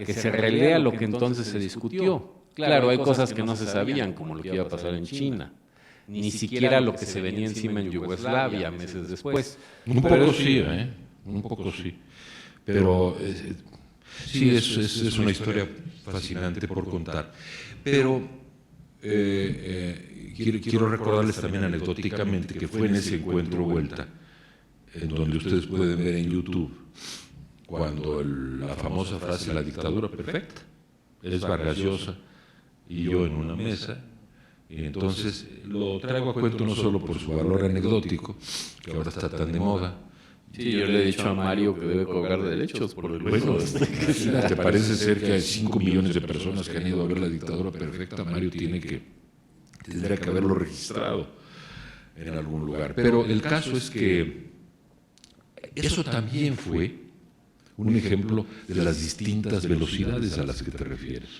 que se relea lo que entonces se discutió. Claro, hay cosas que no se sabían, como lo que iba a pasar en China. Ni siquiera lo que se venía encima en Yugoslavia meses después. Un poco sí, un poco sí. Pero sí, es una historia fascinante por contar. Pero quiero recordarles también anecdóticamente que fue en ese encuentro vuelta, en donde ustedes pueden ver en YouTube, cuando la famosa frase "la dictadura perfecta" es Vargas Llosa y yo en una mesa. Y entonces lo traigo a cuento no solo por su valor anecdótico, que ahora está tan de moda. Sí, yo le he dicho a Mario que debe cobrar derechos por el bueno, te parece ser que hay 5 millones de personas que han ido a ver La dictadura perfecta. Mario tendría que haberlo registrado en algún lugar. Pero el caso es que eso también fue un ejemplo de las distintas velocidades a las que te refieres.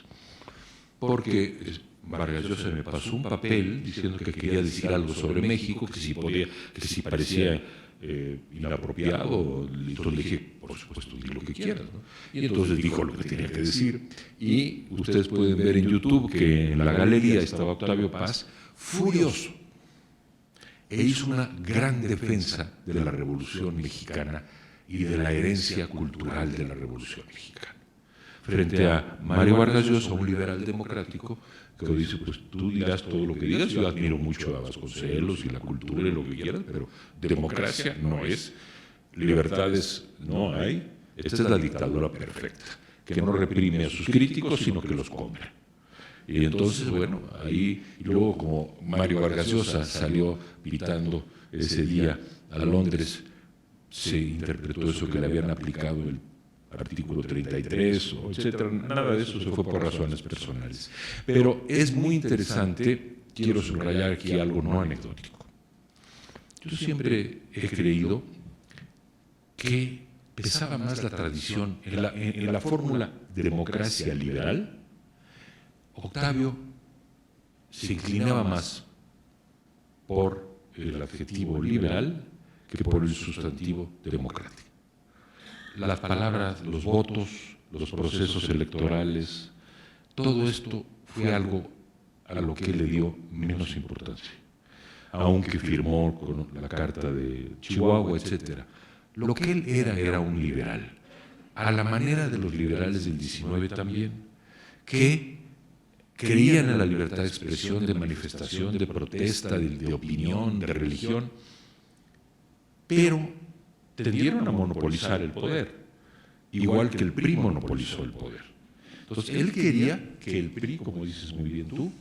Porque Vargas Llosa me pasó un papel diciendo que quería decir algo sobre México, que si parecía inapropiado. Entonces le dije, por supuesto, di lo que quieras, ¿no? Y entonces dijo lo que tenía que decir. Y ustedes pueden ver en YouTube que en la galería estaba Octavio Paz furioso, e hizo una gran defensa de la Revolución Mexicana y de la herencia cultural de la Revolución Mexicana, frente a Mario Vargas Llosa, un liberal democrático, que dice, pues tú dirás todo lo que digas, yo admiro mucho a Vasconcelos y la cultura y lo que quieras, pero democracia no es, libertades no hay, esta es la dictadura perfecta, que no reprime a sus críticos, sino que los compra. Y entonces, bueno, ahí, y luego como Mario Vargas Llosa salió pitando ese día a Londres, se interpretó eso que le habían aplicado el artículo 33, etcétera. Nada de eso, se fue por razones personales. Pero es muy interesante, quiero subrayar aquí algo no anecdótico. Yo siempre he creído que pesaba más la tradición en la fórmula democracia liberal. Octavio se inclinaba más por el adjetivo liberal que por el sustantivo democrático. Las palabras, los votos, los procesos electorales, todo esto fue algo a lo que él le dio menos importancia, aunque firmó con la Carta de Chihuahua, etcétera. Lo que él era un liberal, a la manera de los liberales del 19 también, que creían en la libertad de expresión, de manifestación, de protesta, de opinión, de religión, pero tendieron a monopolizar el poder, igual que el PRI monopolizó el poder. Entonces, él quería que el PRI, como dices muy bien tú,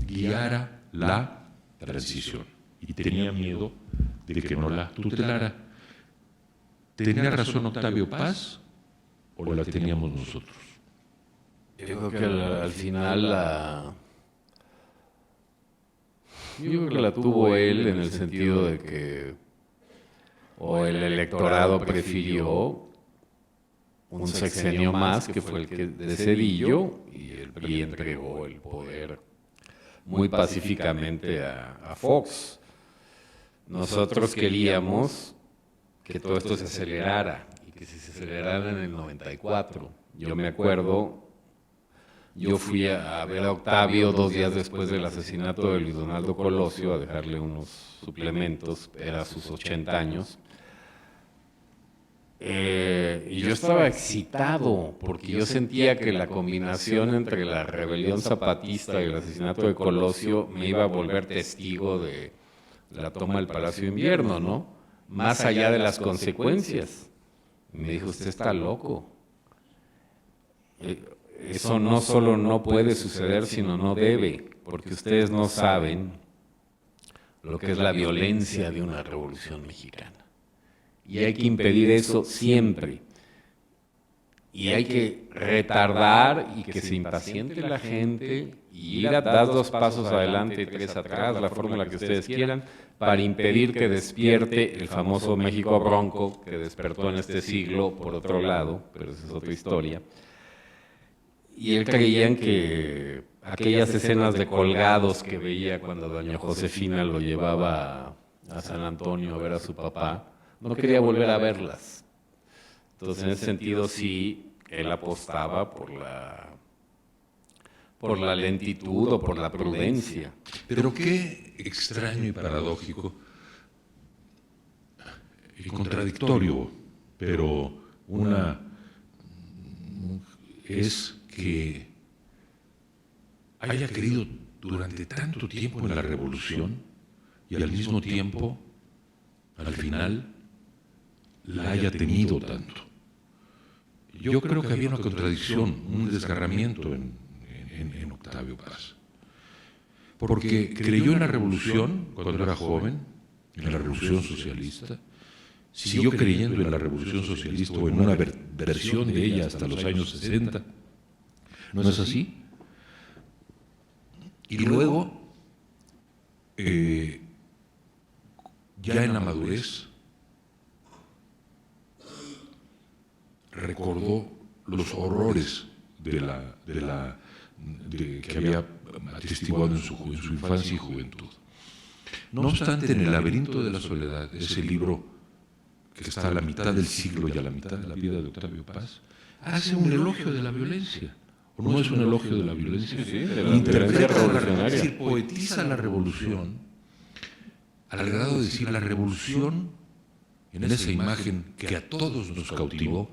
guiara la transición, y tenía miedo de que no la tutelara. ¿Tenía razón Octavio Paz o la teníamos nosotros? Yo creo que al final yo creo que la tuvo él en el sentido de que o el electorado prefirió un sexenio más, que fue el que de Zedillo, y el PRI entregó el poder muy pacíficamente a Fox. Nosotros queríamos que todo esto se acelerara, y que se acelerara en el 94. Yo me acuerdo, yo fui a ver a Octavio 2 días después del asesinato de Luis Donaldo Colosio, a dejarle unos suplementos, era sus 80 años. Y yo estaba excitado porque yo sentía que la combinación entre la rebelión zapatista y el asesinato de Colosio me iba a volver testigo de la toma del Palacio de Invierno, ¿no? Más allá de las consecuencias. Me dijo, usted está loco. Eso no solo no puede suceder, sino no debe, porque ustedes no saben lo que es la violencia de una revolución mexicana. Y hay que impedir eso siempre. Y hay que retardar y que se impaciente la gente y ir a dar 2 pasos adelante y 3 atrás, la fórmula que ustedes quieran, para impedir que despierte el famoso México bronco que despertó en este siglo por otro lado, pero esa es otra historia. Y él creía que aquellas escenas de colgados que veía cuando doña Josefina lo llevaba a San Antonio a ver a su papá, no quería volver a verlas. Entonces, en ese sentido, sí, él apostaba por la lentitud o por la prudencia. Pero qué extraño y paradójico y contradictorio, pero es que haya querido durante tanto tiempo en la revolución y al mismo tiempo, al final, la haya temido tanto. Yo creo que había una contradicción, un desgarramiento en Octavio Paz. Porque creyó en la revolución cuando era joven, en la revolución socialista, siguió creyendo en la revolución socialista o en una versión de ella hasta los años 60. ¿No es así? Y luego, ya en la madurez, recordó los horrores que había atestiguado en su infancia y juventud. No obstante, en El laberinto de la soledad, ese libro que está a la mitad del siglo y a la mitad de la vida de Octavio Paz, hace un elogio de la violencia. ¿O no es un elogio de la violencia? Sí, de la violencia revolucionaria. Es decir, poetiza la revolución al grado de decir la revolución en esa imagen que a todos nos cautivó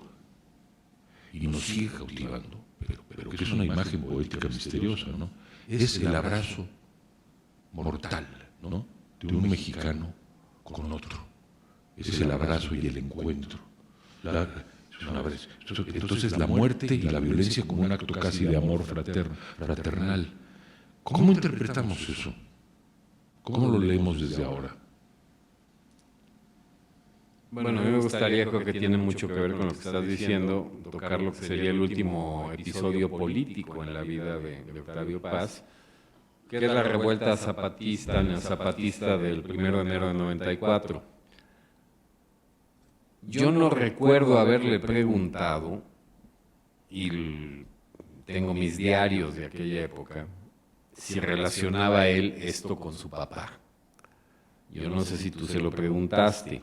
y nos sigue cautivando, pero que es una imagen poética misteriosa, ¿no? Es el abrazo mortal, ¿no?, de un mexicano con otro. Es el abrazo y el encuentro. Entonces la muerte y la violencia como un acto casi de amor fraternal. ¿Cómo interpretamos eso? ¿Cómo lo leemos desde ahora? Bueno, a mí me gustaría, creo que tiene mucho que ver con lo que estás diciendo, tocar lo que sería el último episodio político en la vida de Octavio Paz, que es la revuelta zapatista, neozapatista del 1 de enero de 94. Yo no recuerdo haberle preguntado, y tengo mis diarios de aquella época, si relacionaba él esto con su papá. Yo no sé si tú se lo preguntaste.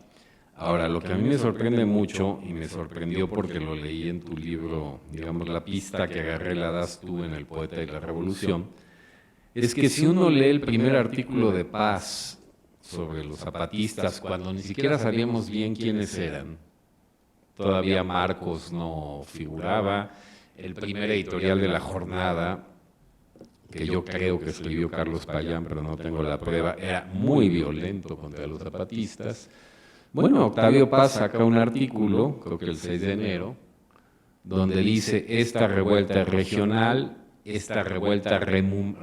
Ahora, lo que a mí me sorprende mucho, y me sorprendió porque lo leí en tu libro, digamos, la pista que agarré la das tú en El poeta y la revolución, es que si uno lee el primer artículo de Paz sobre los zapatistas, cuando ni siquiera sabíamos bien quiénes eran, todavía Marcos no figuraba, el primer editorial de La Jornada, que yo creo que escribió Carlos Payán, pero no tengo la prueba, era muy violento contra los zapatistas. Bueno, Octavio Paz saca un artículo, creo que el 6 de enero, donde dice, esta revuelta regional, esta revuelta removerá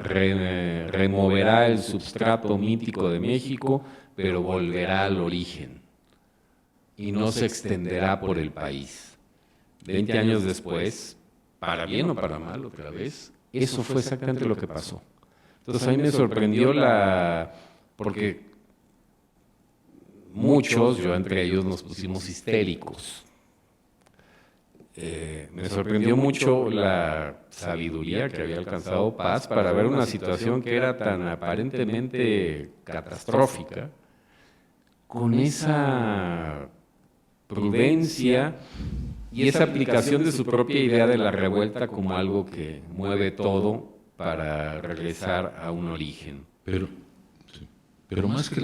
el substrato mítico de México, pero volverá al origen. y no se extenderá por el país. 20 años después, para bien o para mal otra vez, eso fue exactamente lo que pasó. Entonces a mí me sorprendió porque muchos, yo entre ellos, nos pusimos histéricos. Me sorprendió mucho la sabiduría que había alcanzado Paz para ver una situación que era tan aparentemente catastrófica, con esa prudencia y esa aplicación de su propia idea de la revuelta como algo que mueve todo para regresar a un origen. Pero, sí, pero más que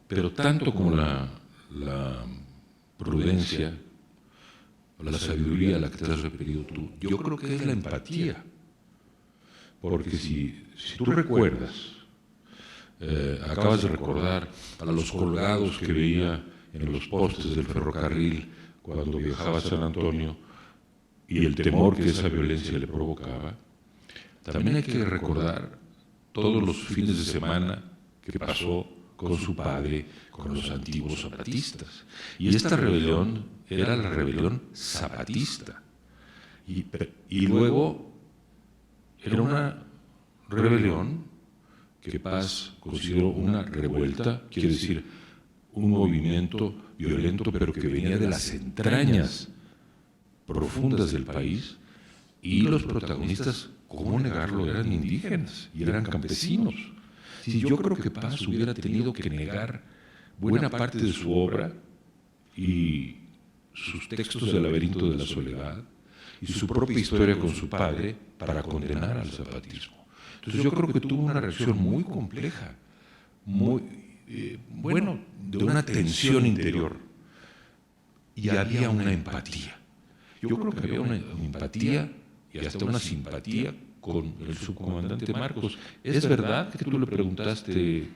pero tanto como la prudencia, o la sabiduría a la que te has referido tú, yo creo que es la empatía. Porque si tú recuerdas, acabas de recordar a los colgados que veía en los postes del ferrocarril cuando viajaba a San Antonio y el temor que esa violencia le provocaba, también hay que recordar todos los fines de semana que pasó con su padre, con los antiguos zapatistas. Y esta rebelión era la rebelión zapatista. Y luego era una rebelión que Paz consideró una revuelta, quiere decir, un movimiento violento, pero que venía de las entrañas profundas del país, y los protagonistas, ¿cómo negarlo?, eran indígenas y eran campesinos. Si yo creo que Paz hubiera tenido que negar buena parte de su obra y sus textos del laberinto de la soledad y su propia historia con su padre para condenar al zapatismo. Entonces yo creo que tuvo una reacción muy compleja, muy, de una tensión interior, y había una empatía. Yo creo que había una empatía y hasta una simpatía con el subcomandante Marcos. ¿Es verdad que tú le preguntaste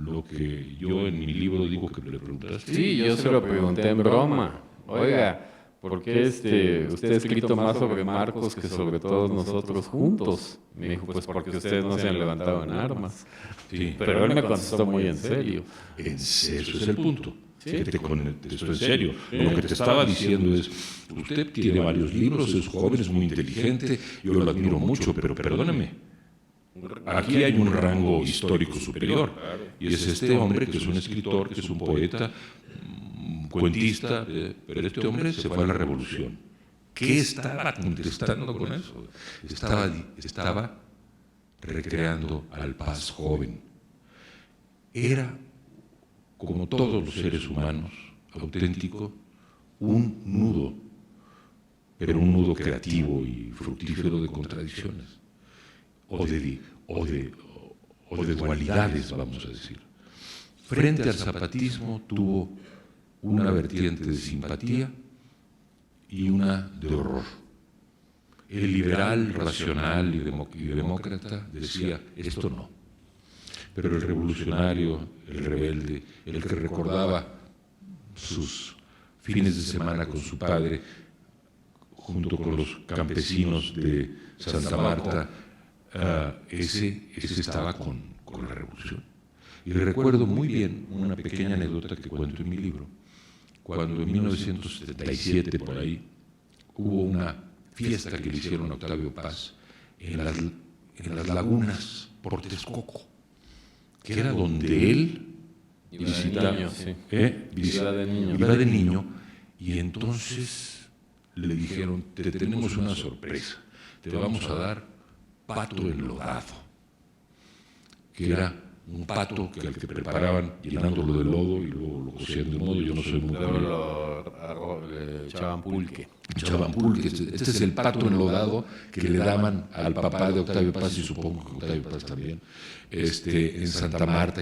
lo que yo en mi libro digo que le preguntaste? Sí, yo se lo pregunté en broma. Oiga, ¿por qué usted ha escrito más sobre Marcos que sobre todos nosotros juntos? Me dijo, pues porque ustedes no se han levantado en armas. Sí. Pero él me contestó muy en serio. Ese es el punto. Sí. Que te contesto en serio. Lo que te estaba diciendo es, usted tiene varios libros, es joven, es muy inteligente, yo lo admiro mucho, pero perdóneme, aquí hay un rango histórico superior, y es este hombre que es un escritor, que es un poeta, un cuentista, pero este hombre se fue a la revolución. ¿Qué estaba contestando con eso? Estaba recreando al Paz joven. Era, como todos los seres humanos, auténtico, un nudo, pero un nudo creativo y fructífero de contradicciones, o de dualidades, vamos a decir. Frente al zapatismo tuvo una vertiente de simpatía y una de horror. El liberal, racional y demócrata decía, esto no. Pero el revolucionario, el rebelde, el que recordaba sus fines de semana con su padre, junto con los campesinos de Santa Marta, ese estaba con la revolución. Y recuerdo muy bien una pequeña anécdota que cuento en mi libro, cuando en 1977, por ahí, hubo una fiesta que le hicieron a Octavio Paz en las lagunas por Texcoco, que era donde él iba de niño, y entonces le dijeron, te tenemos una sorpresa, te vamos a dar pato enlodado, que era un pato al que preparaban llenándolo de lodo y luego lo cocían de un modo, yo no soy muy bueno. Echaban pulque. Este es el pato enlodado que le daban al papá de Octavio Paz, y supongo que Octavio Paz también, en Santa Marta,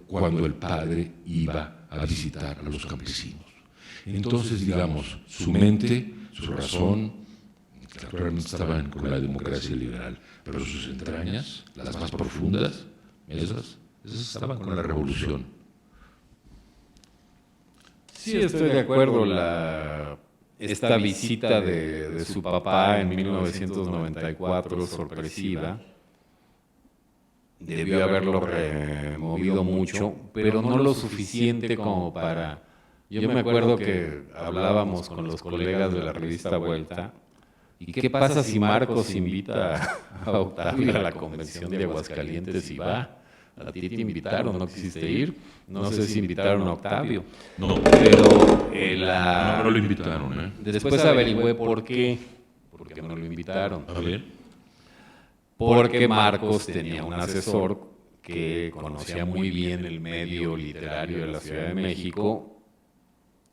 cuando el padre iba a visitar a los campesinos. Entonces, digamos, su mente, su razón, naturalmente estaban con la democracia liberal, pero sus entrañas, las más profundas, esas estaban con la revolución. Sí, estoy de acuerdo. Esta visita de su papá en 1994, sorpresiva, debió haberlo removido mucho, pero no lo suficiente como para Yo me acuerdo que hablábamos con los colegas de la revista Vuelta, ¿y qué pasa si Marcos invita a Octavio a la convención de Aguascalientes y va? A ti te invitaron, ¿no quisiste ir? No sé si invitaron a Octavio. No, Pero no lo invitaron, ¿eh? después averigüé por qué no lo invitaron. A ver. Porque Marcos tenía un asesor que conocía muy bien el medio literario de la Ciudad de México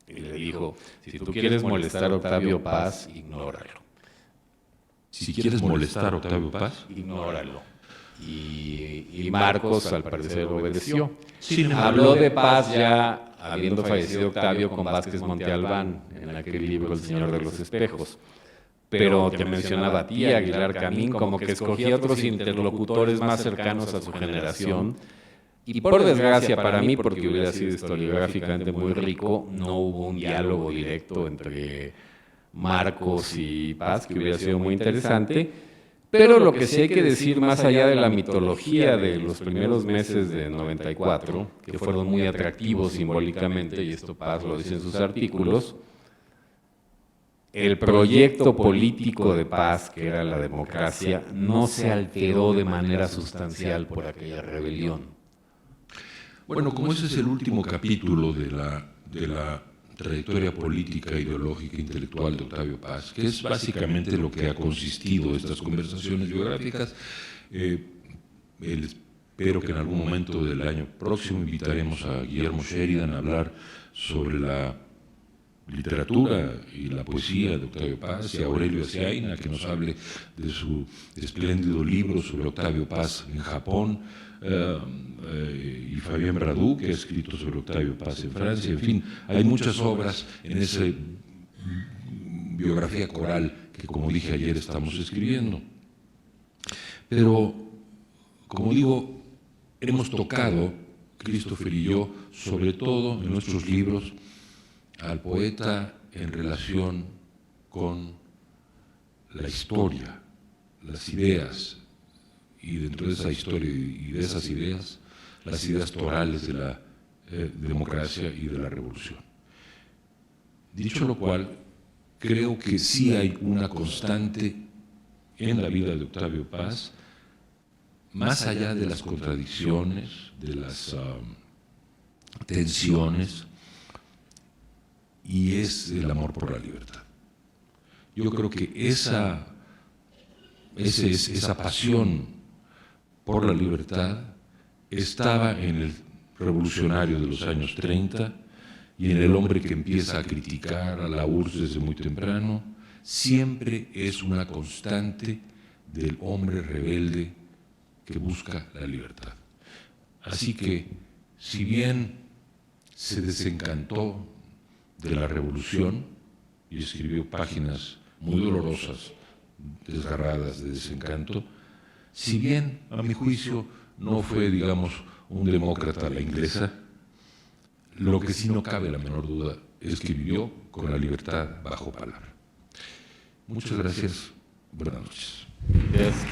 y le dijo, si tú quieres molestar a Octavio Paz, ignóralo. Si quieres molestar a Octavio Paz, Ignóralo. Y Marcos al parecer obedeció. Sin Habló de Paz ya habiendo fallecido Octavio con Vázquez Montealbán en aquel libro El Señor de los Espejos. Pero te mencionaba a ti, Aguilar Camín, como que escogía otros interlocutores más cercanos a su generación. Y por desgracia para mí, porque hubiera sido historiográficamente muy rico, no hubo un diálogo directo entre Marcos y Paz, que hubiera sido muy interesante. Pero lo que sí hay que decir, más allá de la mitología de los primeros meses de 94, que fueron muy atractivos simbólicamente, y esto Paz lo dice en sus artículos, el proyecto político de Paz, que era la democracia, no se alteró de manera sustancial por aquella rebelión. Bueno, como ese es el último capítulo de la trayectoria política, ideológica, intelectual de Octavio Paz, que es básicamente lo que ha consistido estas conversaciones biográficas, espero que en algún momento del año próximo invitaremos a Guillermo Sheridan a hablar sobre la literatura y la poesía de Octavio Paz, y a Aurelio Aciaina, que nos hable de su espléndido libro sobre Octavio Paz en Japón, y Fabien Bradou, que ha escrito sobre Octavio Paz en Francia. En fin, hay muchas obras en esa biografía coral que, como dije ayer, estamos escribiendo. Pero, como digo, hemos tocado, Christopher y yo, sobre todo en nuestros libros, al poeta en relación con la historia, las ideas, y dentro de esa historia y de esas ideas, las ideas torales de la democracia y de la revolución. Dicho lo cual, creo que sí hay una constante en la vida de Octavio Paz, más allá de las contradicciones, de las tensiones, y es el amor por la libertad. Yo creo que esa pasión por la libertad estaba en el revolucionario de los años 30 y en el hombre que empieza a criticar a la URSS desde muy temprano. Siempre es una constante del hombre rebelde que busca la libertad. Así que, si bien se desencantó de la revolución y escribió páginas muy dolorosas, desgarradas de desencanto, si bien, a mi juicio, no fue, digamos, un demócrata a la inglesa, lo que sí no cabe la menor duda es que vivió con la libertad bajo palabra. Muchas gracias. Buenas noches. Gracias.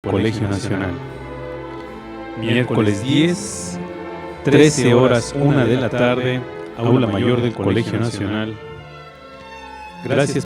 Colegio Nacional. Miércoles 10, 13 horas 1 de la tarde, Aula Mayor del Colegio Nacional. Gracias